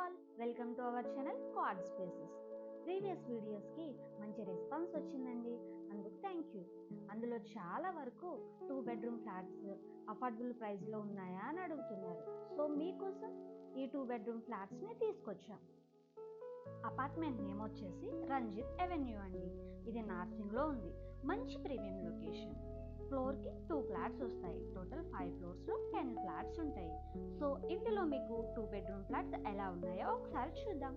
All, welcome to our channel quad spaces. Previous వీడియోస్కి మంచి response వచ్చిందండి, అందుకు థ్యాంక్ యూ. అందులో చాలా వరకు 2 బెడ్రూమ్ ఫ్లాట్స్ అఫోర్డబుల్ ప్రైస్లో ఉన్నాయా అని అడుగుతున్నారు. సో మీకోసం ఈ 2 బెడ్రూమ్ ఫ్లాట్స్ని తీసుకొచ్చాం. అపార్ట్మెంట్ నేమ్ వచ్చేసి రంజిత్ అవెన్యూ అండి. ఇది నార్సింగ్లో ఉంది. మంచి ప్రీమియం లొకేషన్. ఫ్లోర్కి 2 ఫ్లాట్స్ వస్తాయి. టోటల్ 5 ఫ్లోర్స్లో 10 ఫ్లాట్స్ ఉంటాయి. సో ఇందులో మీకు 2 బెడ్రూమ్ ఫ్లాట్స్ ఎలా ఉన్నాయో ఒకసారి చూద్దాం.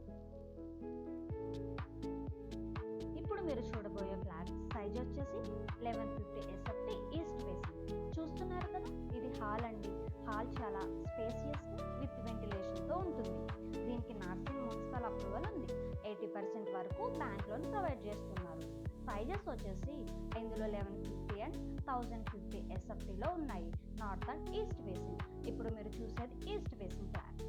ఇప్పుడు మీరు చూడబోయే ఫ్లాట్ సైజ్ వచ్చేసి 1150 SFT ఈస్ట్ ఫేసింగ్. చూస్తున్నారు కదా, ఇది హాల్ అండి. హాల్ చాలా స్పేసియస్ విత్ వెంటిలేషన్తో ఉంటుంది. దీనికి నార్సింగ్ మున్సిపల్ అప్రూవల్ ఉంది. 80% వరకు బ్యాంక్ లోన్ ప్రొవైడ్ చేస్తున్నారు. సైజెస్ వచ్చేసి ఇందులో 1150 అండ్ 1050 SFTలో ఉన్నాయి. North and east facing. ఇప్పుడు మీరు చూసేది east facing flat.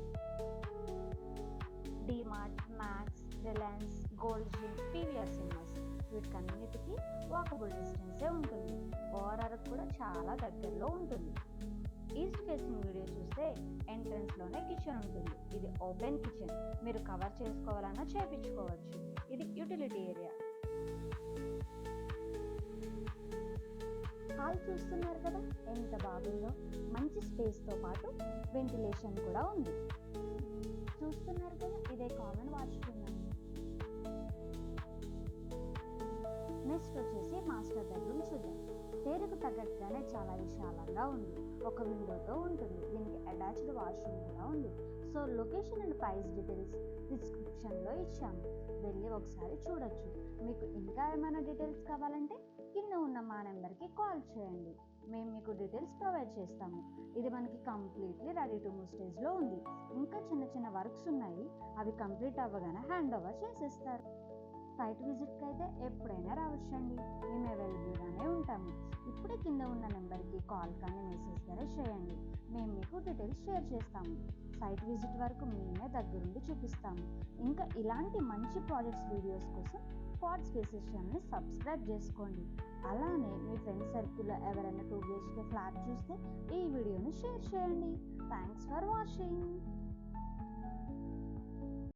DMart, Max, Reliance, Gold Gym, PVR Cinemas వీటికన్నిటికీ వాకబుల్ డిస్టెన్సే ఉంటుంది. ఓఆర్ఆర్ కూడా చాలా దగ్గరలో ఉంటుంది. ఈస్ట్ ఫేసింగ్ వీడియో చూస్తే ఎంట్రన్స్ లోనే కిచెన్ ఉంటుంది. ఇది ఓపెన్ కిచెన్. మీరు కవర్ చేసుకోవాలన్నా చేపించుకోవచ్చు. ఇది యూటిలిటీ ఏరియా. హాల్ చూస్తున్నారు కదా ఎంత బాగుందో. మంచి స్పేస్తో పాటు వెంటిలేషన్ కూడా ఉంది. చూస్తున్నారు కదా, ఇదే కామన్ వాష్రూమ్ అండి. నెక్స్ట్ వచ్చేసి మాస్టర్ బెడ్రూమ్ చూద్దాం. పేరుకు తగ్గట్టుగానే చాలా విశాలంగా ఉంది. ఒక విండోతో ఉంటుంది. దీనికి అటాచ్డ్ వాష్రూమ్ కూడా ఉంది. So location and price details డిస్క్రిప్షన్లో ఇచ్చాము, వెళ్ళి ఒకసారి చూడొచ్చు. మీకు ఇంకా ఏమైనా డీటెయిల్స్ కావాలంటే కింద ఉన్న మా నెంబర్కి కాల్ చేయండి, మేము మీకు డీటెయిల్స్ ప్రొవైడ్ చేస్తాము. ఇది మనకి కంప్లీట్లీ రెడీ టు మూవ్ స్టేజ్లో ఉంది. ఇంకా చిన్న చిన్న వర్క్స్ ఉన్నాయి, అవి కంప్లీట్ అవ్వగానే హ్యాండ్ ఓవర్ చేసేస్తారు. సైట్ విజిట్కి అయితే ఎప్పుడైనా రావచ్చండి, మేము అవైలబుల్గానే ఉంటాము. ఇప్పుడే కింద ఉన్న నెంబర్కి కాల్ కానీ మెసేజ్ కానీ చేయండి, మేము మీకు డీటెయిల్స్ షేర్ చేస్తాము. సైట్ విజిట్ వరకు మేమే దగ్గరుండి చూపిస్తాము. ఇంకా ఇలాంటి మంచి ప్రాజెక్ట్స్ వీడియోస్ కోసం క్వాడ్ స్పేసెస్ ఛానల్ని సబ్స్క్రైబ్ చేసుకోండి. అలానే మీ ఫ్రెండ్ సర్కిల్లో ఎవరైనా 2 BHK ఫ్లాట్ చూస్తే ఈ వీడియోని షేర్ చేయండి. Thanks for watching.